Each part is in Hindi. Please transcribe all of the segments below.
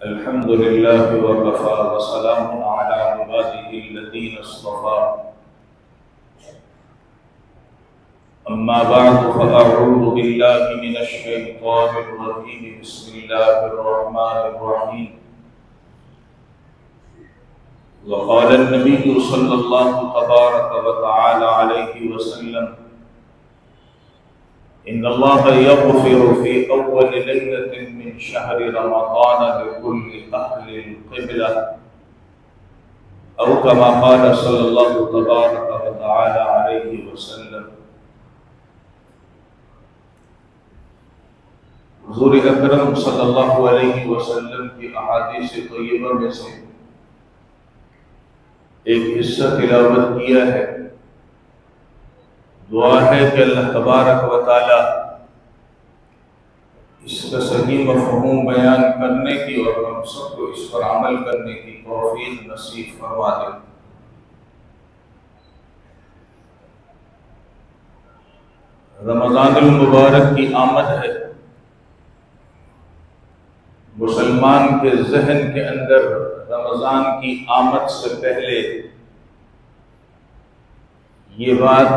अल्हम्दुलिल्लाहि वकफ़ा वसलामुन अला इबादिहिल्लज़ीना इस्तफ़ा अम्मा बअद फ़अऊज़ु बिल्लाहि मिनश शैतानिर रजीम बिस्मिल्लाहिर रहमानिर रहीम वक़ाल अन्नबिय्यु सल्लल्लाहु तबारक व तआला अलैहि वसल्लम इन्नल्लाह यग़फ़िरु फ़ी अव्वल लैलतिन मिन शहरि रमज़ान लिकुल्लि अहलिल क़िबला औ कमा क़ाल सल्लल्लाहु तबारक व तआला अलैहि वसल्लम। हुज़ूर अकरम सल्लल्लाहु अलैहि वसल्लम की अहादीस तय्यबा में से एक हिस्सा तिलावत किया है। दुआ है कि अल्लाह तबारक व तआला इसका सही मफ़हूम बयान करने की और हम सबको इस पर अमल करने की तौफीक नसीब फरमा दे। रमज़ानुल मुबारक की आमद है। मुसलमान के जहन के अंदर रमज़ान की आमद से पहले ये बात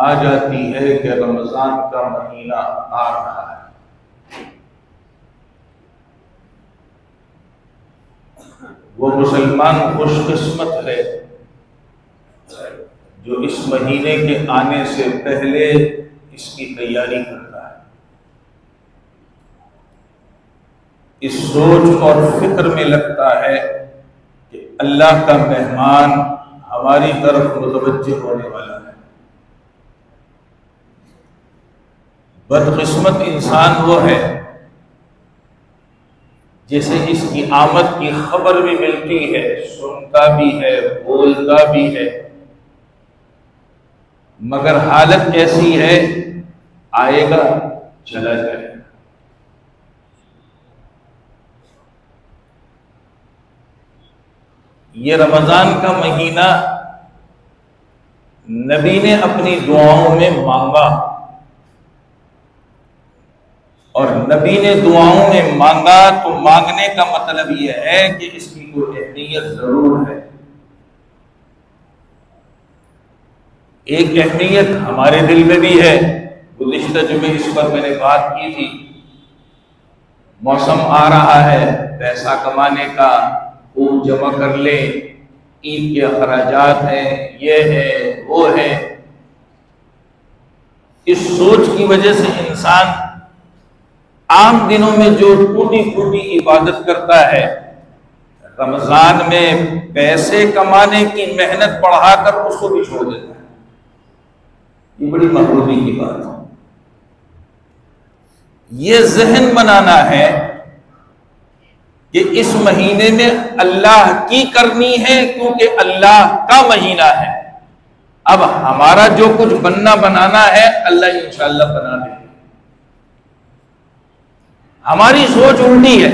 आ जाती है कि रमज़ान का महीना आ रहा है। वो मुसलमान खुशकिस्मत है जो इस महीने के आने से पहले इसकी तैयारी करता है। इस सोच और फिक्र में लगता है कि अल्लाह का मेहमान हमारी तरफ मुतवज्जिह होने वाला है। बदकिस्मत इंसान वो है जिसे इसकी आमद की खबर भी मिलती है, सुनता भी है, बोलता भी है, मगर हालत ऐसी है आएगा चला जाएगा। ये रमजान का महीना नबी ने अपनी दुआओं में मांगा और नबी ने दुआओं में मांगा तो मांगने का मतलब यह है कि इसकी कोई अहमियत जरूर है। एक अहमियत हमारे दिल में भी है। गुज़िश्ता जुमे इस पर मैंने बात की थी। मौसम आ रहा है पैसा कमाने का, खूब जमा कर ले, ईद के अखराजात हैं, ये है वो है। इस सोच की वजह से इंसान आम दिनों में जो टूटी फूटी इबादत करता है, रमजान में पैसे कमाने की मेहनत बढ़ाकर उसको भी छोड़ देता है। ये बड़ी महरूमी की बात है। ये जहन बनाना है कि इस महीने में अल्लाह की करनी है क्योंकि अल्लाह का महीना है। अब हमारा जो कुछ बनना बनाना है अल्लाह इंशाअल्लाह बना दे। हमारी सोच उल्टी है।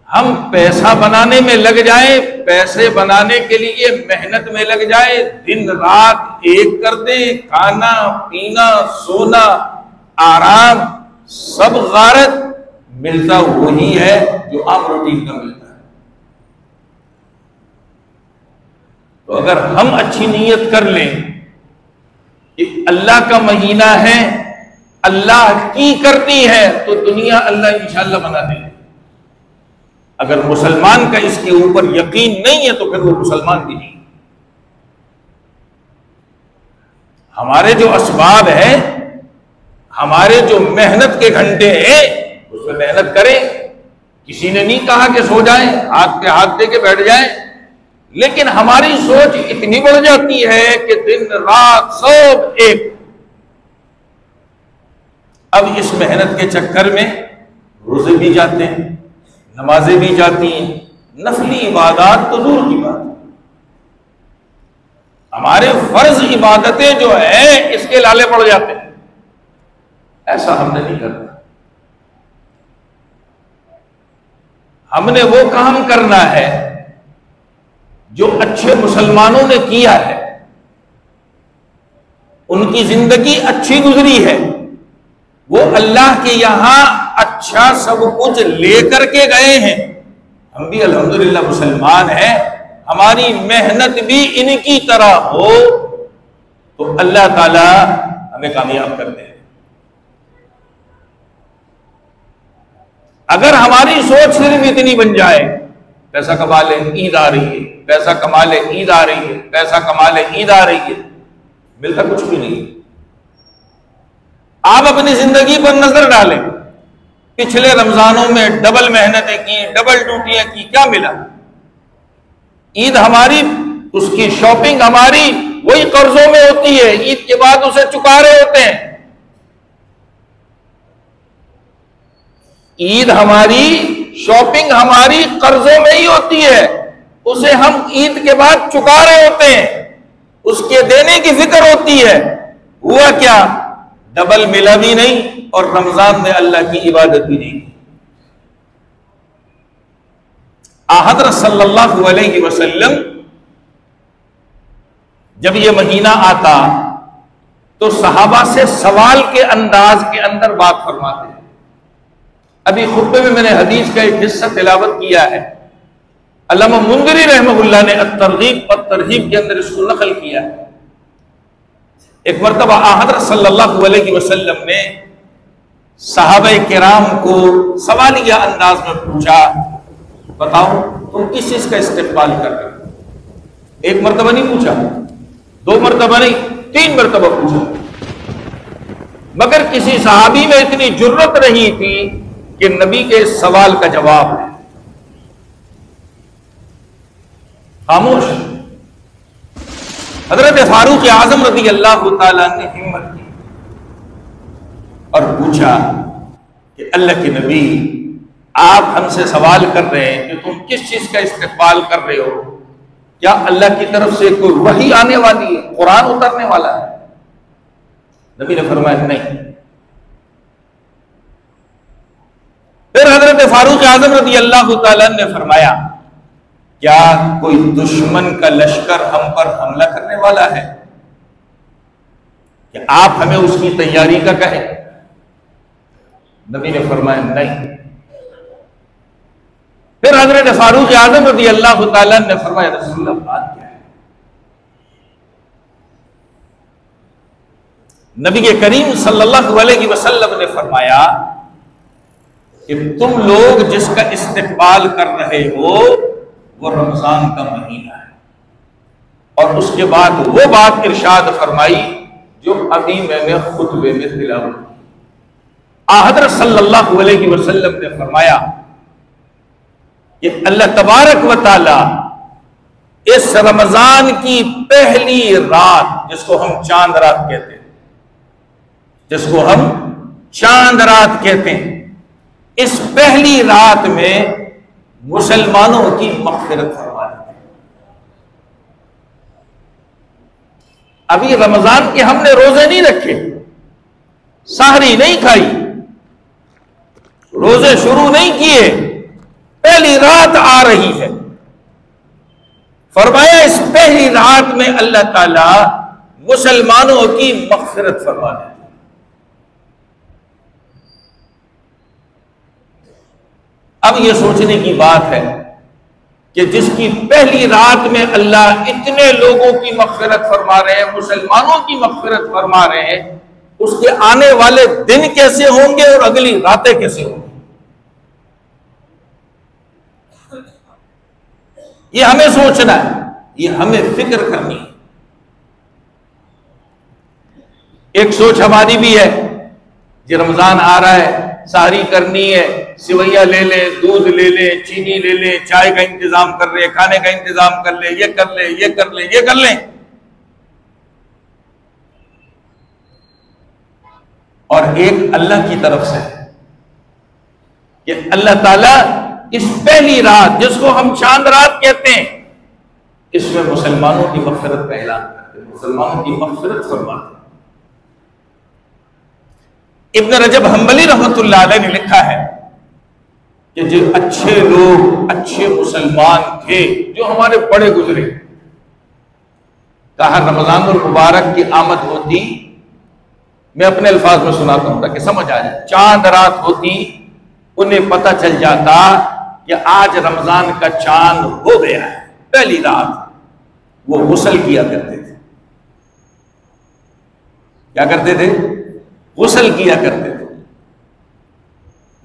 हम पैसा बनाने में लग जाए, पैसे बनाने के लिए मेहनत में लग जाए, दिन रात एक कर दे, खाना पीना सोना आराम सब गारत, मिलता वही है जो आम रूटीन का मिलता है। तो अगर हम अच्छी नीयत कर लें कि अल्लाह का महीना है, अल्लाह की करनी है, तो दुनिया अल्लाह इंशाअल्लाह बना दे। अगर मुसलमान का इसके ऊपर यकीन नहीं है तो फिर वो मुसलमान भी नहीं। हमारे जो असबाब है, हमारे जो मेहनत के घंटे हैं, उसमें मेहनत करें। किसी ने नहीं कहा कि सो जाएं, हाथ पे हाथ दे के बैठ जाएं, लेकिन हमारी सोच इतनी बढ़ जाती है कि दिन रात सब एक। अब इस मेहनत के चक्कर में रोजे भी जाते हैं, नमाजें भी जाती हैं, नफली इबादत तो दूर की बात है। हमारे फर्ज इबादतें जो है इसके लाले पड़ जाते हैं। ऐसा हमने नहीं करना। हमने वो काम करना है जो अच्छे मुसलमानों ने किया है, उनकी जिंदगी अच्छी गुजरी है, वो अल्लाह के यहां अच्छा सब कुछ लेकर के गए हैं, हम भी अल्हम्दुलिल्लाह मुसलमान हैं, हमारी मेहनत भी इनकी तरह हो तो अल्लाह ताला हमें कामयाब कर दे। अगर हमारी सोच सिर्फ इतनी बन जाए, पैसा कमा ले ईद आ रही है, पैसा कमा ले ईद आ रही है, पैसा कमा ले ईद आ रही है, मिलता कुछ भी नहीं। आप अपनी जिंदगी पर नजर डालें, पिछले रमजानों में डबल मेहनतें की, डबल ड्यूटियां की, क्या मिला? ईद हमारी, उसकी शॉपिंग हमारी वही कर्जों में होती है, ईद के बाद उसे चुका रहे होते हैं। ईद हमारी, शॉपिंग हमारी कर्जों में ही होती है, उसे हम ईद के बाद चुका रहे होते हैं, उसके देने की फिक्र होती है। हुआ क्या? डबल मिला भी नहीं और रमजान में अल्लाह की इबादत भी नहीं। हज़रत सल्लल्लाहु अलैहि वसल्लम जब यह महीना आता तो सहाबा से सवाल के अंदाज के अंदर बात फरमाते हैं। अभी खुतबे में मैंने हदीस का एक हिस्सा तिलावत किया है, अल्लामा मुंदरी रहमहुल्लाह ने अत-तरगीब और तरहीब के अंदर इसको नकल किया है। एक मरतबा हज़रत सल्लल्लाहु अलैहि वसल्लम ने सहाबा किराम को सवालिया अंदाज में पूछा, बताओ तुम किस चीज का इस्तेमाल कर रहे हो? एक मरतबा नहीं पूछा, 2 मरतबा नहीं, 3 मरतबा पूछा, मगर किसी सहाबी में इतनी जुर्रत नहीं थी कि नबी के सवाल का जवाब है। खामोश। हजरत फारूक आजम रज़ी अल्लाह तआला ने हिम्मत की और पूछा कि अल्लाह के नबी, आप हमसे सवाल कर रहे हैं कि तुम किस चीज का इस्तेमाल कर रहे हो? क्या अल्लाह की तरफ से कोई वही आने वाली है, कुरान उतरने वाला है? नबी ने फरमाया नहीं। फिर हजरत फारूक आजम रज़ी अल्लाह तआला ने फरमाया, क्या कोई दुश्मन का लश्कर हम पर हमला करने वाला है कि आप हमें उसकी तैयारी का कहें? नबी ने फरमाया नहीं। फिर हजरत फारूक आजम रज़ी अल्लाह तआला ने फरमाया, रसूलुल्लाह बात क्या है? नबी के करीम सल्लल्लाहु अलैहि वसल्लम ने फरमाया कि तुम लोग जिसका इस्तेमाल कर रहे हो वो रमजान का महीना है। और उसके बाद वो बात इरशाद फरमाई जो अभी मैंने खुतबे में तिलावत की। हज़रत सल्लल्लाहु अलैहि वसल्लम ने फरमाया कि अल्लाह तबारक व तआला इस रमजान की पहली रात, जिसको हम चांद रात कहते हैं, जिसको हम चांद रात कहते हैं, इस पहली रात में मुसलमानों की मग़फ़िरत फरमा देते हैं। अभी रमजान के हमने रोजे नहीं रखे, सहरी नहीं खाई, रोजे शुरू नहीं किए, पहली रात आ रही है। फरमाया इस पहली रात में अल्लाह ताला मुसलमानों की मग़फ़िरत फरमा देते हैं। अब यह सोचने की बात है कि जिसकी पहली रात में अल्लाह इतने लोगों की मग़फ़िरत फरमा रहे हैं, मुसलमानों की मग़फ़िरत फरमा रहे हैं, उसके आने वाले दिन कैसे होंगे और अगली रातें कैसे होंगी? ये हमें सोचना है, ये हमें फिक्र करनी है। एक सोच हमारी भी है कि रमजान आ रहा है, सहरी करनी है, सिवैया ले ले, दूध ले ले, चीनी ले ले, चाय का इंतजाम कर ले, खाने का इंतजाम कर ले, ये कर ले, ये कर ले, ये कर ले। और एक अल्लाह की तरफ से कि अल्लाह ताला इस पहली रात, जिसको हम चांद रात कहते हैं, इसमें मुसलमानों की मग़फ़िरत का ऐलान करते हैं, मुसलमानों की मग़फ़िरत फरमाते हैं। इब्न रजब हम्बली रहमतुल्लाह अलैह ने लिखा है कि जो अच्छे लोग, अच्छे मुसलमान थे जो हमारे बड़े गुजरे, कहा रमजानुल मुबारक की आमद होती, मैं अपने अल्फाज में सुनाता हूं ताकि समझ आ जाए, चांद रात होती, उन्हें पता चल जाता कि आज रमजान का चांद हो गया है, पहली रात, वो गुस्ल किया करते थे। क्या करते थे? गुस्ल किया करते थे,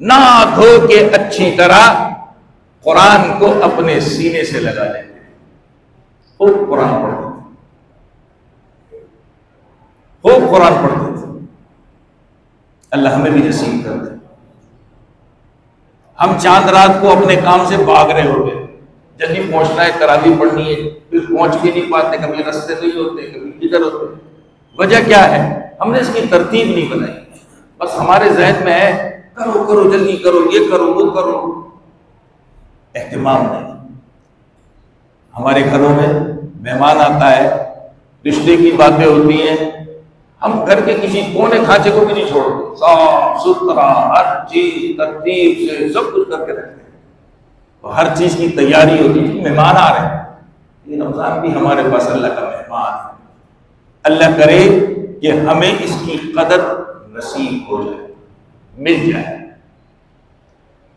नहा धो के अच्छी तरह कुरान को अपने सीने से लगा लेते थे, खूब कुरान पढ़ते थे, खूब कुरान पढ़ते थे। अल्लाह हमें भी नसीब कर दे। हम चांद रात को अपने काम से भाग रहे हो गए, जल्दी पहुंचना है, तरावी पढ़नी है, फिर पहुंच भी नहीं पाते, कभी रास्ते नहीं होते, कभी किधर होते। वजह क्या है? हमने इसकी तरतीब नहीं बनाई। बस हमारे जहन में है करो करो जल्दी करो, ये करो वो करो, एहतिमाम नहीं। हमारे घरों में मेहमान आता है, रिश्ते की बातें होती हैं, हम घर के किसी कोने खांचे को भी नहीं छोड़ते, साफ सुथरा हर चीज तरतीब से सब कुछ करके रखते हैं। तो हर चीज की तैयारी होती है, मेहमान आ रहे हैं। ये रमजान भी हमारे पास अल्लाह का मेहमान है। अल्लाह करे कि हमें इसकी कदर नसीब हो जाए, मिल जाए।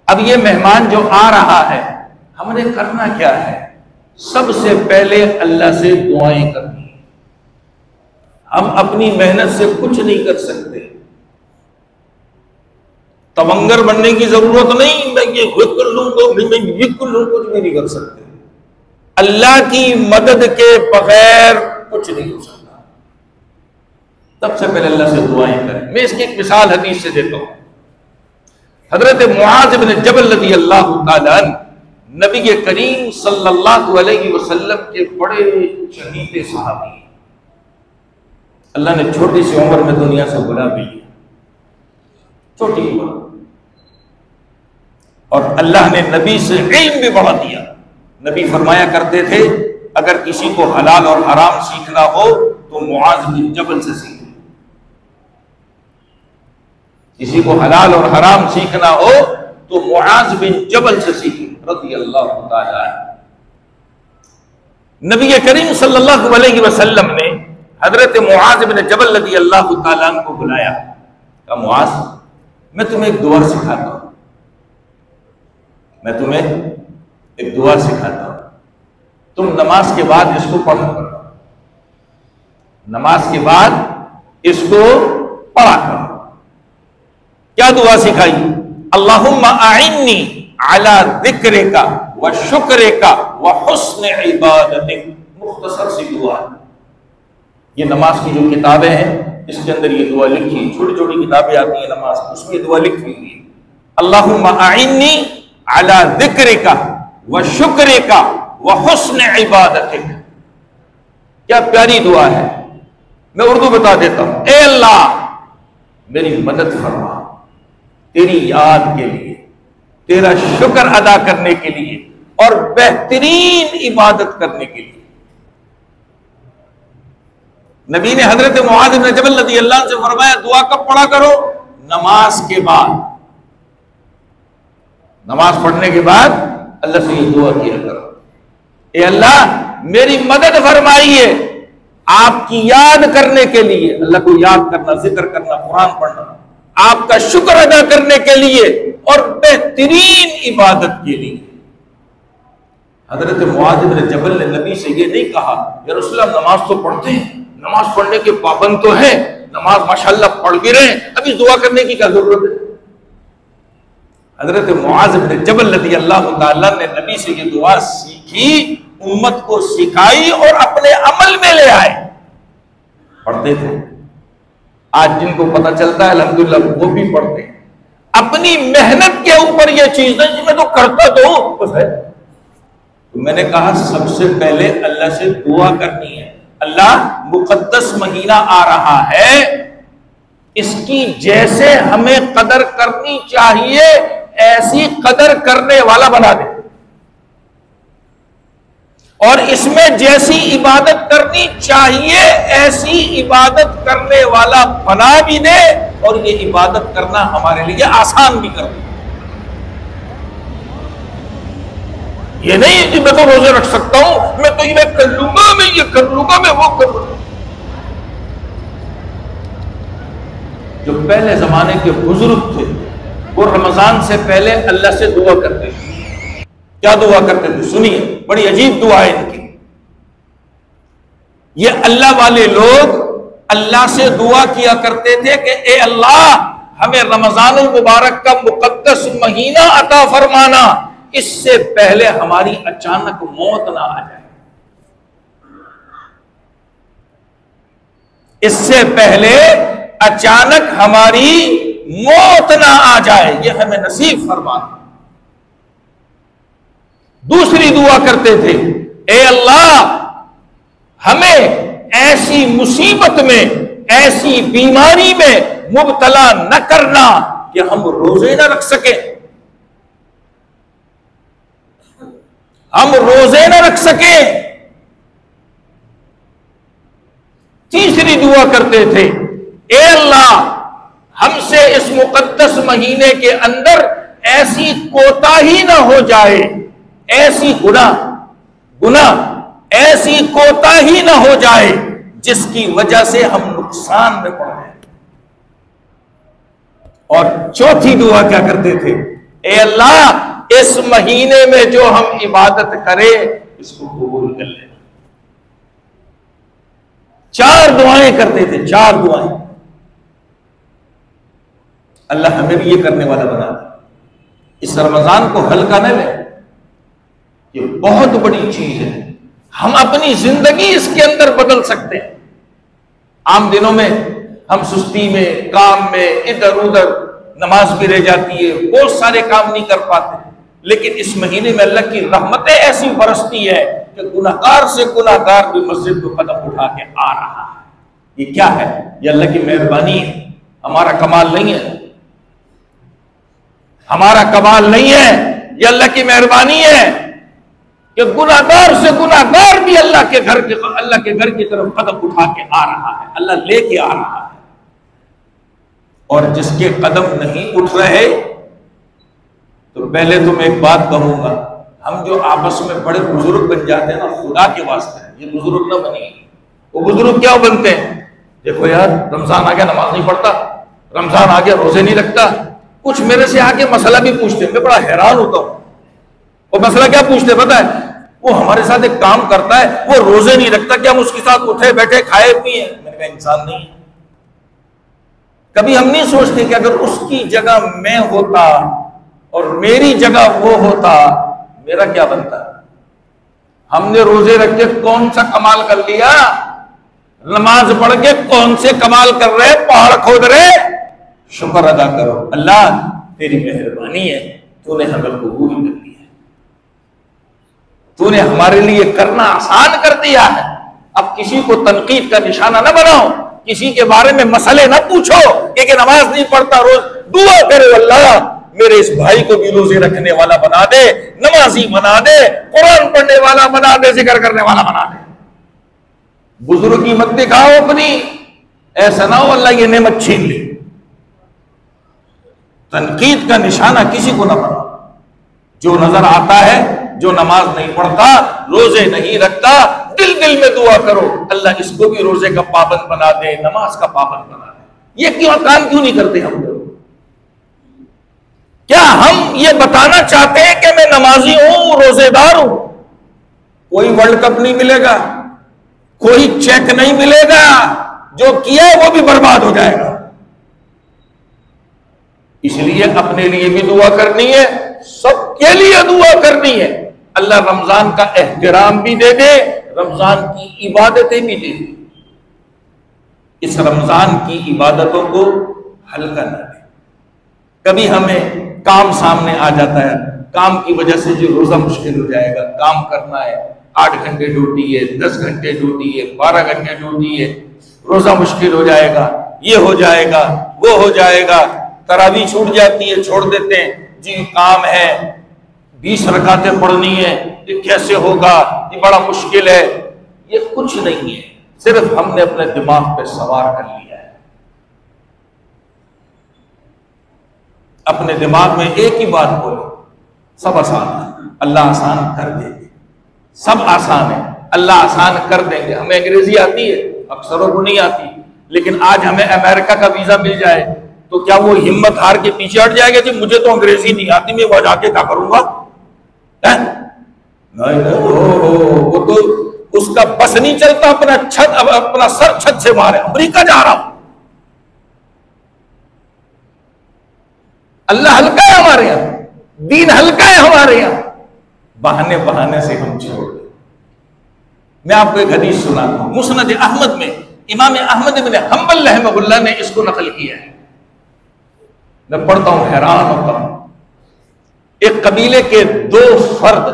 अब ये मेहमान जो आ रहा है, हमने करना क्या है? सबसे पहले अल्लाह से दुआएं करनी। हम अपनी मेहनत से कुछ नहीं कर सकते, तवंगर बनने की जरूरत नहीं, मैं ये खुद कर लूं तो मैं ये कर लूं, कुछ भी नहीं कर सकते। अल्लाह की मदद के बगैर कुछ नहीं हो सकता। सबसे पहले अल्लाह से दुआएं करें। मैं इसकी एक मिसाल हदीस से देता हूं। हजरत मुआज इब्न जबल रज़ी अल्लाह तआला अन्हु, नबी के करीम सल्लल्लाहु अलैहि वसल्लम के बड़े चहीते सहाबी। अल्लाह ने छोटी सी उम्र में दुनिया से बुला भी लिया, छोटी उम्र, और अल्लाह ने नबी से इल्म भी बढ़ा दिया। नबी फरमाया करते थे, अगर किसी को हलाल और हराम सीखना हो तो मुआज बिन जबल से सीखे। किसी को हलाल और हराम सीखना हो तो मुआज बिन जबल से सीखे, रज़ी अल्लाह तआला अन्हु। नबी करीम सल्लल्लाहु अलैहि वसल्लम ने हजरत मुआज बिन जबल रज़ी अल्लाह तआला अन्हु को बुलाया। कहा, मुआज, मैं तुम्हें एक दुआ सिखाता हूं, मैं तुम्हें एक दुआ सिखाता हूं, तुम नमाज के बाद इसको पढ़ा करो, नमाज के बाद इसको पढ़ा करो। क्या दुआ सिखाई? अल्लाहुम्मा आइन्नी अला ज़िक्रिका व शुक्रिका व हुस्न इबादतिक। मुख्तसर सी दुआ। ये नमाज की जो किताबें हैं, इसके अंदर ये दुआ लिखी, छोटी छोटी किताबें आती हैं नमाज, उसमें दुआ लिखी हुई है। अल्लाहुम्मा आइन्नी अला ज़िक्रिका व शुक्रिका व हुस्न इबादतिक। क्या प्यारी दुआ है। मैं उर्दू बता देता हूं। ए अल्लाह, मेरी मदद फरमा तेरी याद के लिए, तेरा शुक्र अदा करने के लिए और बेहतरीन इबादत करने के लिए। नबी ने हजरत मुआज इब्न जबल रज़ी अल्लाह से फरमाया, दुआ कब पढ़ा करो? नमाज के बाद। नमाज पढ़ने के बाद अल्लाह से ये दुआ किया करो, ए अल्लाह मेरी मदद फरमाइए आपकी याद करने के लिए, अल्लाह को याद करना, जिक्र करना, कुरान पढ़ना, आपका शुक्र अदा करने के लिए और बेहतरीन इबादत के लिए। हजरत मुआज इब्न जबल ने नबी से ये नहीं कहा, या रसूलल्लाह नमाज तो पढ़ते हैं, नमाज पढ़ने के पाबंद तो है, नमाज माशाल्लाह पढ़ भी रहे हैं, अभी दुआ करने की क्या जरूरत है। हजरत मुआज इब्न जबल रज़ी अल्लाह तआला ने नबी से ये दुआ सीखी, उम्मत को सिखाई और अपने अमल में ले आए, पढ़ते थे। आज जिनको पता चलता है अल्हम्दुलिल्लाह वो भी पढ़ते हैं। अपनी मेहनत के ऊपर ये चीज है, मैं तो करता तो बस है। तो मैंने कहा सबसे पहले अल्लाह से दुआ करनी है। अल्लाह, मुकद्दस महीना आ रहा है, इसकी जैसे हमें कदर करनी चाहिए ऐसी कदर करने वाला बना दे, और इसमें जैसी इबादत करनी चाहिए ऐसी इबादत करने वाला बना भी दे, और ये इबादत करना हमारे लिए आसान भी कर दे। ये नहीं कि मैं तो रोजे रख सकता हूं, मैं तो ये कर लूंगा, मैं ये कर लूंगा, मैं वो कर लूंगा। जो पहले जमाने के बुजुर्ग थे वो रमजान से पहले अल्लाह से दुआ करते थे, क्या दुआ करते थे? सुनिए, बड़ी अजीब दुआ है इनकी। ये अल्लाह वाले लोग अल्लाह से दुआ किया करते थे कि ए अल्लाह, हमें रमजानुल मुबारक का मुकद्दस महीना अता फरमाना, इससे पहले हमारी अचानक मौत ना आ जाए, इससे पहले अचानक हमारी मौत ना आ जाए, यह हमें नसीब फरमाना। दूसरी दुआ करते थे, ए अल्लाह, हमें ऐसी मुसीबत में, ऐसी बीमारी में मुब्तला न करना कि हम रोजे न रख सके, हम रोजे न रख सके। तीसरी दुआ करते थे, ए अल्लाह, हमसे इस मुकद्दस महीने के अंदर ऐसी कोताही ना हो जाए, ऐसी गुनाह ऐसी कोताही ना हो जाए जिसकी वजह से हम नुकसान में पड़ जाए। और चौथी दुआ क्या करते थे, ए अल्लाह, इस महीने में जो हम इबादत करें इसको कबूल कर ले। चार दुआएं करते थे, चार दुआएं। अल्लाह हमें भी ये करने वाला बना दे। इस रमजान को हल्का न ले, ये बहुत बड़ी चीज है, हम अपनी जिंदगी इसके अंदर बदल सकते हैं। आम दिनों में हम सुस्ती में, काम में, इधर उधर, नमाज भी रह जाती है, बहुत सारे काम नहीं कर पाते, लेकिन इस महीने में अल्लाह की रहमतें ऐसी बरसती है कि गुनाहगार से गुनाहगार भी मस्जिद को कदम उठा के आ रहा है। ये क्या है? ये अल्लाह की मेहरबानी है, हमारा कमाल नहीं है, हमारा कमाल नहीं है, ये अल्लाह की मेहरबानी है कि गुनाहगार से गुनाहगार भी अल्लाह के घर की तरफ कदम उठा के आ रहा है, अल्लाह लेके आ रहा है। और जिसके कदम नहीं उठ रहे, तो पहले तो मैं एक बात कहूंगा, हम जो आपस में बड़े बुजुर्ग बन जाते हैं ना, खुदा के वास्ते ये बुजुर्ग ना बनिए। वो बुजुर्ग क्या बनते हैं? देखो यार, रमजान आ गया, नमाज नहीं पढ़ता, रमजान आ गया, रोजे नहीं रखता। कुछ मेरे से आके मसला भी पूछते हैं, मैं बड़ा हैरान होता हूं। वो मसला क्या पूछते पता है? वो हमारे साथ एक काम करता है, वो रोजे नहीं रखता, क्या हम उसके साथ उठे बैठे खाए पिए? मैंने कहा इंसान नहीं है। कभी हम नहीं सोचते कि अगर उसकी जगह मैं होता और मेरी जगह वो होता, मेरा क्या बनता? हमने रोजे रख के कौन सा कमाल कर लिया, नमाज पढ़ के कौन से कमाल कर रहे, पहाड़ खोद रहे। शुक्र अदा करो, अल्लाह तेरी मेहरबानी है, तूने हमें कबूल कर लिया, तूने हमारे लिए करना आसान कर दिया है। अब किसी को तनकीद का निशाना न बनाओ, किसी के बारे में मसले न पूछो कि नमाज नहीं पढ़ता, रोज दुआ करो, अल्लाह मेरे इस भाई को भी रोजे रखने वाला बना दे, नमाजी बना दे, कुरान पढ़ने वाला बना दे, जिक्र करने वाला बना दे। बुजुर्गी मत दिखाओ अपनी, ऐसा ना हो अल्लाह ये नेमत छीन ले। तनकीद का निशाना किसी को ना बनाओ। जो नजर आता है, जो नमाज नहीं पढ़ता, रोजे नहीं रखता, दिल में दुआ करो, अल्लाह इसको भी रोजे का पाबंद बना दे, नमाज का पाबंद बना दे। ये काम क्यों नहीं करते हम लोग? क्या हम ये बताना चाहते हैं कि मैं नमाजी हूं, रोजेदार हूं? कोई वर्ल्ड कप नहीं मिलेगा, कोई चेक नहीं मिलेगा, जो किया वो भी बर्बाद हो जाएगा। इसलिए अपने लिए भी दुआ करनी है, सबके लिए दुआ करनी है। अल्लाह रमजान का एहतराम भी दे दे, रमजान की इबादतें भी दे दे। इस रमजान की इबादतों को हल्का न दे। कभी हमें काम सामने आ जाता है, काम की वजह से जो रोजा मुश्किल हो जाएगा, काम करना है, 8 घंटे ड्यूटी है, 10 घंटे ड्यूटी है, 12 घंटे ड्यूटी है, रोजा मुश्किल हो जाएगा, ये हो जाएगा, वो हो जाएगा, तरावी छूट जाती है, छोड़ देते हैं, जी काम है, 20 रकातें पढ़नी है, ये कैसे होगा, ये बड़ा मुश्किल है। ये कुछ नहीं है, सिर्फ हमने अपने दिमाग पे सवार कर लिया है। अपने दिमाग में एक ही बात बोलो, सब आसान है, अल्लाह आसान कर देंगे, सब आसान है, अल्लाह आसान कर देंगे। हमें अंग्रेजी आती है, अक्सरों को नहीं आती, लेकिन आज हमें अमेरिका का वीजा मिल जाए तो क्या वो हिम्मत हार के पीछे हट जाएगा कि मुझे तो अंग्रेजी नहीं आती, मैं वहां जाके क्या करूंगा? नहीं वो तो उसका बस नहीं चलता, अपना सर छत से मारे, अमेरिका जा रहा हूं। अल्लाह हल्का है हमारे यहां, दीन हल्का है हमारे यहां, बहाने बहाने से हम छोड़ दें। मैं आपको एक हदीस सुनाता हूं, मुस्नद अहमद में इमाम अहमद इब्न हंबल रहमहुल्लाह ने इसको नकल किया है। मैं पढ़ता हूं, हैरान होता हूं। एक कबीले के दो फर्द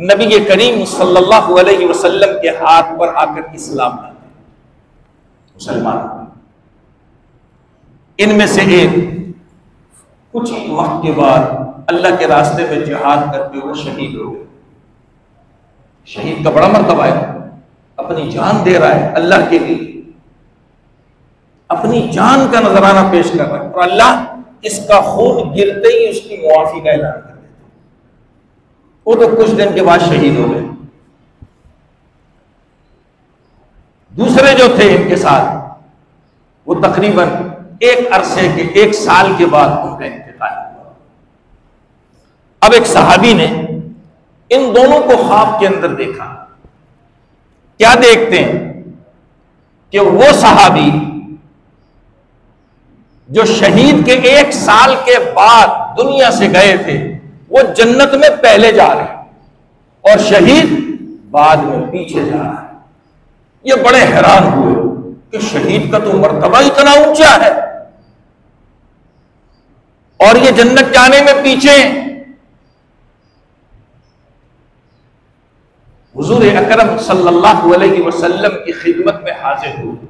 नबी करीम सल्लल्लाहु अलैहि वसल्लम के हाथ पर आकर इस्लाम लाते, मुसलमान। इनमें से एक कुछ ही वक्त के बाद अल्लाह के रास्ते में जिहाद करते हुए शहीद हो गए। शहीद का बड़ा मर्तबा है, अपनी जान दे रहा है अल्लाह के लिए, अपनी जान का नजराना पेश कर रहा है, और अल्लाह इसका खून गिरते ही उसकी मुआफी का ऐलान कर देते। वो तो कुछ दिन के बाद शहीद हो गए। दूसरे जो थे इनके साथ, वो तकरीबन एक अरसे के, एक साल के बाद उनका इंतकाल हुआ। अब एक सहाबी ने इन दोनों को ख्वाब के अंदर देखा। क्या देखते हैं कि वो सहाबी जो शहीद के एक साल के बाद दुनिया से गए थे, वो जन्नत में पहले जा रहे हैं और शहीद बाद में पीछे जा रहा है। ये बड़े हैरान हुए कि शहीद का तो मर्तबा इतना ऊंचा है और ये जन्नत जाने में पीछे। हुजूर अकरम सल्लल्लाहु अलैहि वसल्लम की खिदमत में हाजिर हुए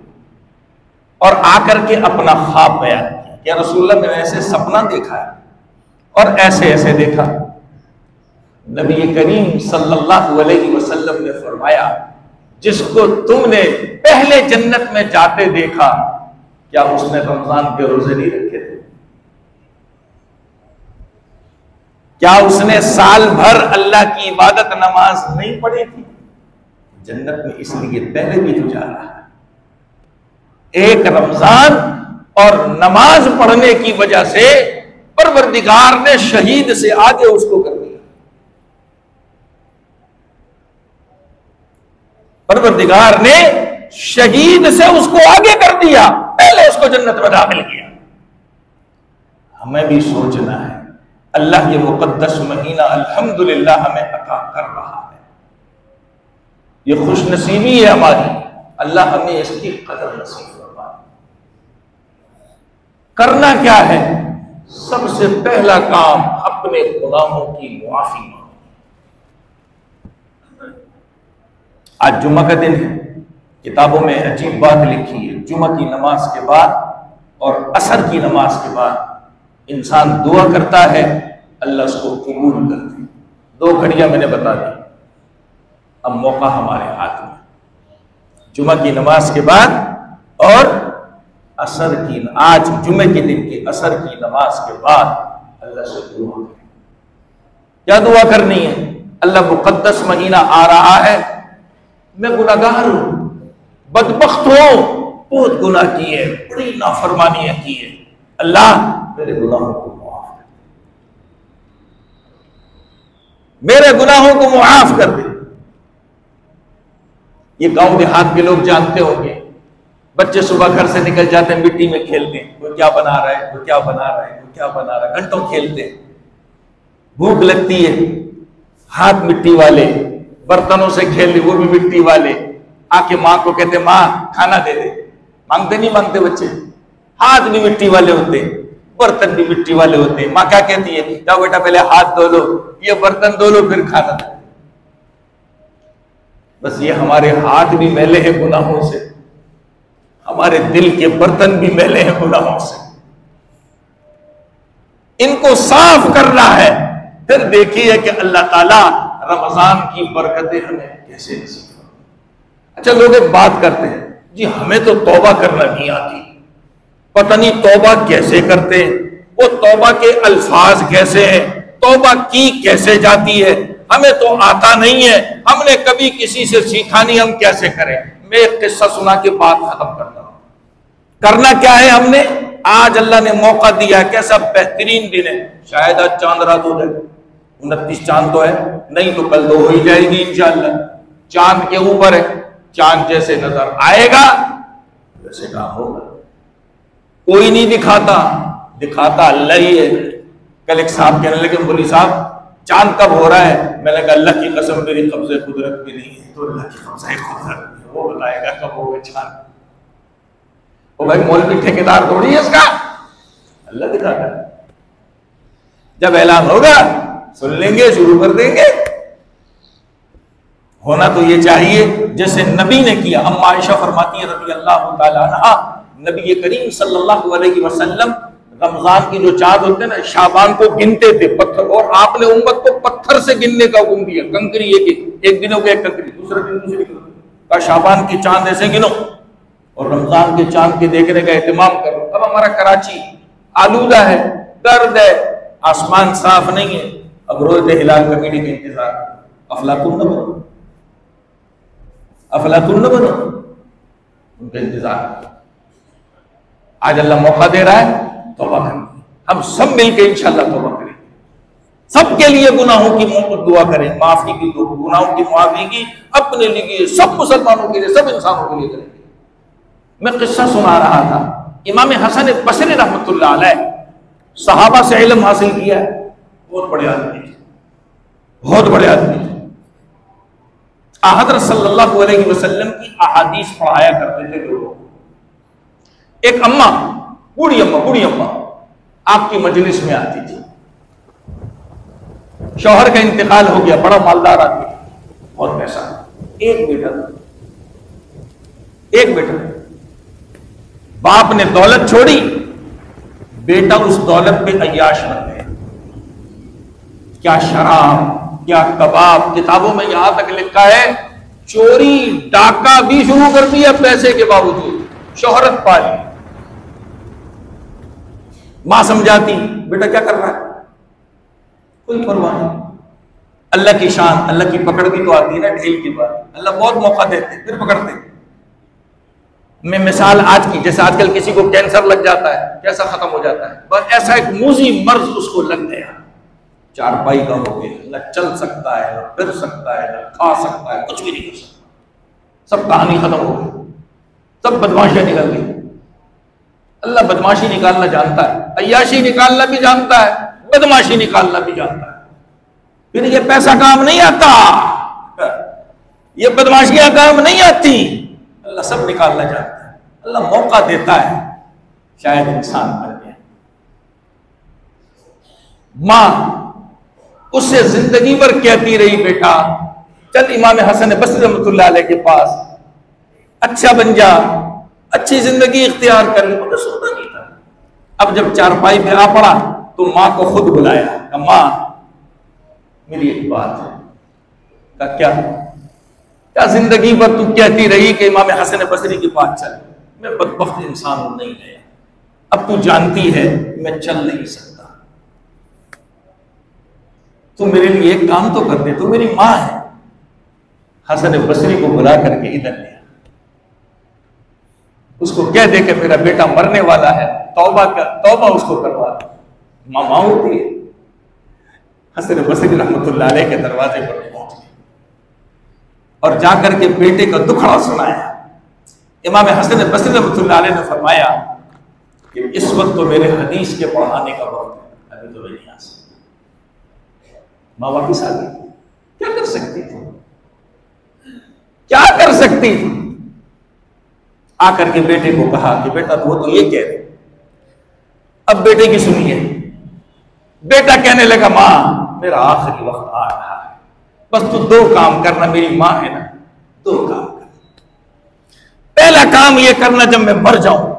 और आकर के अपना ख्वाब बयान किया कि रसूलुल्लाह, मैंने ऐसे सपना देखा है और ऐसे ऐसे देखा। नबी करीम सल्लल्लाहु अलैहि वसल्लम ने फरमाया, जिसको तुमने पहले जन्नत में जाते देखा, क्या उसने रमजान के रोजे नहीं रखे थे? क्या उसने साल भर अल्लाह की इबादत नमाज नहीं पढ़ी थी? जन्नत में इसलिए पहले भी तो जा रहा है। एक रमजान और नमाज पढ़ने की वजह से परवरदिगार ने शहीद से आगे उसको कर दिया। परवरदिगार ने शहीद से उसको आगे कर दिया, पहले उसको जन्नत में दाखिल किया। हमें भी सोचना है, अल्लाह ये मुकद्दस महीना अल्हम्दुलिल्लाह हमें अता कर रहा है, ये खुशनसीबी है हमारी, अल्लाह हमें इसकी कदर नसीब फरमाए। करना क्या है? सबसे पहला काम अपने गुनाहों की मुआफी मांगो। आज जुम्मा का दिन है, किताबों में अजीब बात लिखी है, जुम्मा की नमाज के बाद और असर की नमाज के बाद इंसान दुआ करता है, अल्लाह उसको कबूल करते। 2 घड़ियां मैंने बता दी, अब मौका हमारे हाथ में। जुम्मा की नमाज के बाद और असर की, आज जुम्मे के दिन की असर की नमाज के बाद अल्लाह से दुआ करें। क्या दुआ करनी है? अल्लाह मुकद्दस महीना आ रहा है, मैं गुनाहगार हूं, बदबख्त हूं, बहुत गुनाह किए, बड़ी नाफरमानियां की है, अल्लाह मेरे गुनाहों को माफ कर दे, मेरे गुनाहों को माफ कर दे। ये गांव देहात के लोग जानते होंगे, बच्चे सुबह घर से निकल जाते हैं, मिट्टी में खेलते हैं, कोई क्या बना रहा है, कोई क्या बना रहा है, कोई क्या बना रहा है, घंटों खेलते हैं। भूख लगती है, हाथ मिट्टी वाले, बर्तनों से खेल, वो भी मिट्टी वाले, आके माँ को कहते माँ खाना दे दे, मांगते नहीं मांगते बच्चे, हाथ भी मिट्टी वाले होते, बर्तन भी मिट्टी वाले होते। माँ क्या कहती है, जाओ बेटा पहले हाथ धो लो, ये बर्तन धो लो, फिर खाना दो। बस ये हमारे हाथ भी मैले हैं गुनाहों से, हमारे दिल के बर्तन भी मैले हैं गुनाहों से, इनको साफ करना है। फिर देखिए कि अल्लाह ताला रमजान की बरकतें हमें कैसे नसीब करते। अच्छा, लोग एक बात करते हैं, जी हमें तो तौबा करना नहीं आती, पता नहीं तौबा कैसे करते हैं, वो तौबा के अल्फाज कैसे हैं, तौबा की कैसे जाती है, हमें तो आता नहीं है, हमने कभी किसी से सीखा नहीं, हम कैसे करें। मैं एक किस्सा सुना के बात खत्म करता हूं। करना क्या है हमने? आज अल्लाह ने मौका दिया, कैसा बेहतरीन दिन है, शायद आज चांद रात हो जाए, 29 चांद तो है नहीं, तो कल तो हो ही जाएगी इंशाअल्लाह। चांद के ऊपर है, चांद जैसे नजर आएगा वैसे काम होगा। कोई नहीं दिखाता, दिखाता अल्लाह ही है। कल एक साहब कहने लगे मौलवी साहब चांद कब हो रहा है? मैंने कहा अल्लाह की कसम मेरी कब्ज़े कुदरत भी नहीं है, तो अल्लाह की कब्ज़े कुदरत भी है, वो बताएगा कब होगा चांद। ओ भाई मौलवी ठेकेदार थोड़ी है इसका, अल्लाह दिखाता है। जब ऐलान होगा सुन लेंगे, शुरू कर देंगे। होना तो ये चाहिए जैसे नबी ने किया। अम्मा आयशा फरमाती है रज़ी अल्लाह तआला अन्हा, नबी करीम सल्लल्लाहु अलैहि वसल्लम रमजान की जो चांद होते हैं ना, शाबान को गिनते थे पत्थर, और आपने उम्मत को पत्थर से गिनने का हुक्म दिया। कंकरी एक गिनोगे एक कंकरी, दूसरे दिन दूसरी का शाबान की चांद ऐसे गिनो और रमजान के चांद के देखने का एहतमाम करो। अब हमारा कराची आलूदा है, गर्द है, आसमान साफ नहीं है, अब रोज़े हिलाल कमेटी का इंतजार। अफलातुन न बनो, अफलातुन न बनो, उनका इंतजार। आज अल्लाह मौका दे रहा है, तौबा करें। हम सब मिलकर इंशाअल्लाह तौबा करें, सबके लिए गुनाहों की दुआ करें, माफी की, गुनाहों की माफी की, अपने लिए, सब मुसलमानों के लिए, सब इंसानों के लिए करेंगे। मैं किस्सा सुना रहा था, इमाम हसन बसरी रहमतुल्लाह अलैह सहाबा से इल्म हासिल किया है, बहुत बड़े आदमी थे, बहुत बड़े आदमी थे। हज़रत सल्लल्लाहु अलैहि वसल्लम की अहादीस पढ़ाया करते थे लोगों को। एक अम्मा, बूढ़ी अम्मा आपकी मजलिस में आती थी। शौहर का इंतकाल हो गया, बड़ा मालदार आदमी, बहुत पैसा, एक बेटा। बाप ने दौलत छोड़ी, बेटा उस दौलत पे अय्याश बन गया। क्या शराब, क्या कबाब, किताबों में यहां तक लिखा है चोरी डाका भी शुरू कर दिया पैसे के बावजूद, शोहरत पाली। मां समझाती बेटा क्या कर रहा है, कोई परवाह नहीं। अल्लाह की शान, अल्लाह की पकड़ भी तो आती है ना ढील के बाद, अल्लाह बहुत मौका देते फिर पकड़ते। मैं मिसाल आज की, जैसे आजकल किसी को कैंसर लग जाता है, कैसा खत्म हो जाता है, बस ऐसा एक मूजी मर्ज उसको लग गया, चारपाई का हो गया, न चल सकता है, न फिर सकता है, न खा सकता है, कुछ भी नहीं कर सकता, सब कहानी खत्म हो गई, सब बदमाशियां निकल गई। अल्लाह बदमाशी निकालना जानता है, अय्याशी निकालना भी जानता है, बदमाशी निकालना भी जानता है। फिर ये पैसा काम नहीं आता, ये बदमाशियां काम नहीं आती, अल्लाह सब निकालना जानता है। अल्लाह मौका देता है, शायद इंसान बन जाए। मां उससे जिंदगी भर कहती रही बेटा चल इमाम हसन बसरी रहमतुल्लाह अलैह के पास, अच्छा बन जा, अच्छी जिंदगी इख्तियार कर ले। तो सुनता नहीं था। अब जब चारपाई पे आ पड़ा तो मां को खुद बुलाया, मां मेरी एक बात है। का क्या जिंदगी भर तू कहती रही कि इमाम हसन बसरी के पास चल, मैं बदबख्त इंसान हूं, नहीं गया। अब तू जानती है मैं चल नहीं सकता, तू मेरे लिए एक काम तो कर दे, तू मेरी मां है। हसन बसरी को बुला करके इधर ले, उसको कह दे कि मेरा बेटा मरने वाला है, तौबा उसको करवा दे। मां होती है। हसन बसरी रहमतुल्लाह अलैह के दरवाजे पर पहुंच गए और जाकर के बेटे का दुखड़ा सुनाया। इमाम हसन बसरी रहमतुल्लाह अलैह ने फरमाया कि इस वक्त तो मेरे हदीस के पढ़ाने का वक्त है, अभी तो मैं नहीं आ सकता। मां वापिस आ गई। क्या कर सकती थी, क्या कर सकती थी? आकर के बेटे को कहा कि बेटा वो तो ये कह रहे। अब बेटे की सुनिए। बेटा कहने लगा मां मेरा आखिरी वक्त आ रहा है, बस तू दो काम करना, मेरी मां है ना, दो काम करना। पहला काम ये करना, जब मैं मर जाऊं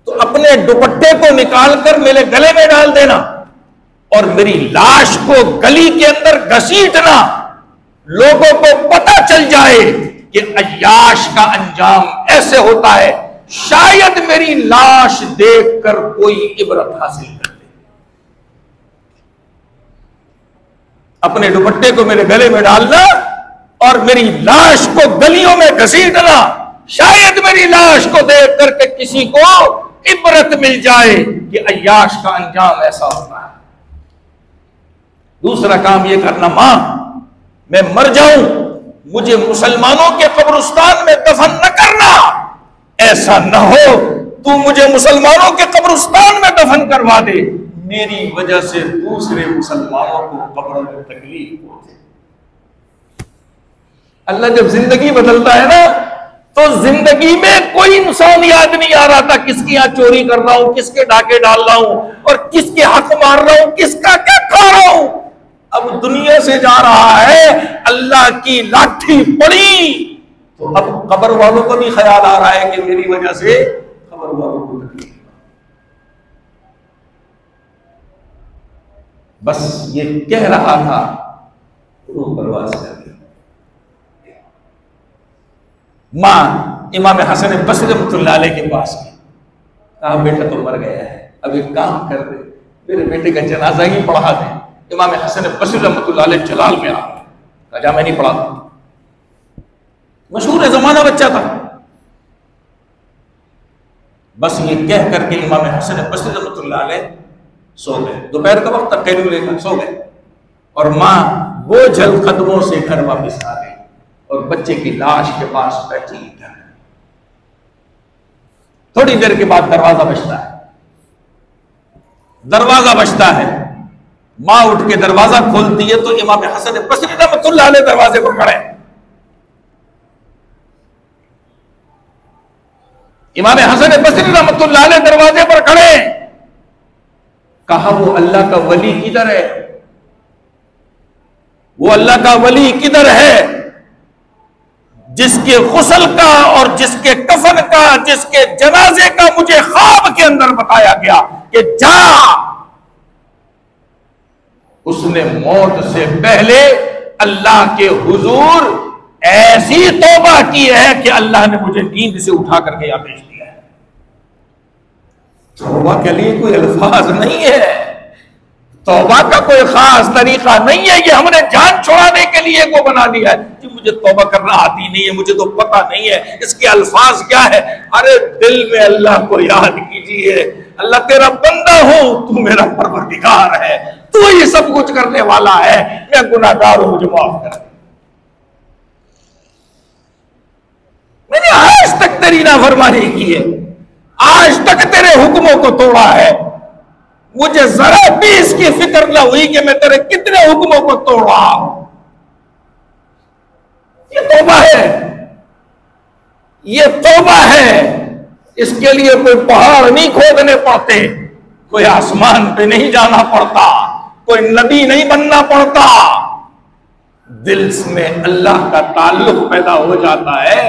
तो अपने दुपट्टे को निकाल कर मेरे गले में डाल देना और मेरी लाश को गली के अंदर घसीटना, लोगों को पता चल जाए कि अय्याश का अंजाम ऐसे होता है, शायद मेरी लाश देखकर कोई इबरत हासिल कर ले। अपने दुपट्टे को मेरे गले में डालना और मेरी लाश को गलियों में घसीटना, शायद मेरी लाश को देख करके किसी को इबरत मिल जाए कि अय्याश का अंजाम ऐसा होता है। दूसरा काम ये करना, मां मैं मर जाऊं, मुझे मुसलमानों के कब्रिस्तान में दफन न करना। ऐसा न हो तू मुझे मुसलमानों के कब्रिस्तान में दफन करवा दे, मेरी वजह से दूसरे मुसलमानों को कब्र में तकलीफ होती। अल्लाह जब जिंदगी बदलता है ना, तो जिंदगी में कोई इंसान याद नहीं आ रहा था किसकी यहां चोरी कर रहा हूं, किसके डाके डाल रहा हूं और किसके हक मार रहा हूं, किसका क्या खा रहा हूं। अब दुनिया से जा रहा है, अल्लाह की लाठी पड़ी, तो अब कब्र वालों को भी ख्याल आ रहा है कि मेरी वजह से कब्र वालों को तकलीफ। बस ये कह रहा था, वो परवाज़ कर गया। मां इमाम हसन बसरी रहमतुल्लाह अलैह के पास गई, कहा बेटा तो मर गया है, अब एक काम कर दे, मेरे बेटे का जनाजा ही पढ़ा दे। इमाम हसन बसरी रहमतुल्लाह अलैह जलाल में आ गए, कहा जा मैं नहीं पढ़ा। मशहूर जमाना बच्चा था। बस ये कह करके इमाम हसन बसरी रहमतुल्लाह अलैह सो गए। दोपहर का वक्त तक कैलू लेकर सो गए और मां बोझल कदमों से घर वापस आ गई और बच्चे की लाश के पास बैठी है। थोड़ी देर के बाद दरवाजा बजता है, दरवाजा बजता है। मां उठ के दरवाजा खोलती है तो इमाम हसन बसरी रहमतुल्लाह अलैह दरवाजे पर खड़े। इमाम हसन बसरी रहमतुल्लाह अलैह दरवाजे पर खड़े। कहा वो अल्लाह का वली किधर है, वो अल्लाह का वली किधर है जिसके गुस्ल का और जिसके कफन का, जिसके जनाजे का मुझे ख्वाब के अंदर बताया गया कि जा। उसने मौत से पहले अल्लाह के हुजूर ऐसी तौबा की है कि अल्लाह ने मुझे नींद से उठा करके यहां भेज दिया है। तौबा के लिए कोई अल्फाज नहीं है, तौबा का कोई खास तरीका नहीं है। ये हमने जान छुड़ाने के लिए को बना दिया है कि मुझे तौबा करना आती नहीं है, मुझे तो पता नहीं है इसके अल्फाज क्या है। अरे दिल में अल्लाह को याद कीजिए, अल्लाह तेरा बंदा हूं, तू मेरा परवरदिगार है, तू ये सब कुछ करने वाला है, मैं गुनाहगार हूं, मुझे माफ कर। मैंने आज तक तेरी नाफरमानी की है, आज तक तेरे हुक्मों को तोड़ा है, मुझे जरा भी इसकी फिक्र न हुई कि मैं तेरे कितने हुक्मों को तोड़ रहा हूं। ये तौबा है, ये तौबा है। इसके लिए कोई पहाड़ नहीं खोदने पड़ते, कोई आसमान पे नहीं जाना पड़ता, कोई नदी नहीं बनना पड़ता। दिल में अल्लाह का ताल्लुक पैदा हो जाता है,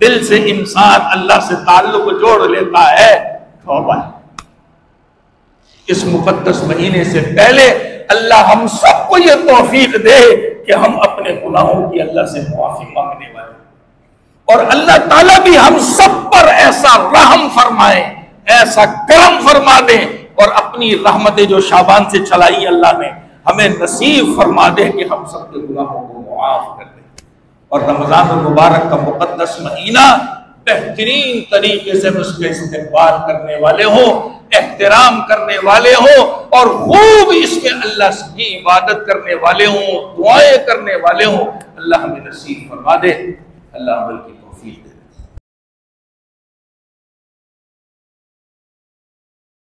दिल से इंसान अल्लाह से ताल्लुक जोड़ लेता है। तौबा है। इस मुकद्दस महीने से पहले अल्लाह हम सबको यह तौफीक दे कि हम अपने गुनाहों की अल्लाह से मुआफी मांगने वाले, और अल्लाह ताला भी हम सब पर ऐसा रहम फरमाए, ऐसा करम फरमा दे, और अपनी रहमतें जो शाबान से चलाई अल्लाह ने हमें नसीब फरमा दे कि हम सबके गुनाहों को मुआफ कर दे। और रमजान मुबारक का मुकद्दस महीना बेहतरीन तरीके से उसका इस्तेमाल करने वाले हो, एहतराम करने वाले हो, और खूब इसमें अल्लाह की इबादत करने वाले हो, दुआएं करने वाले हो। अल्लाह हमें नसीब फरमा दे। अल्लाह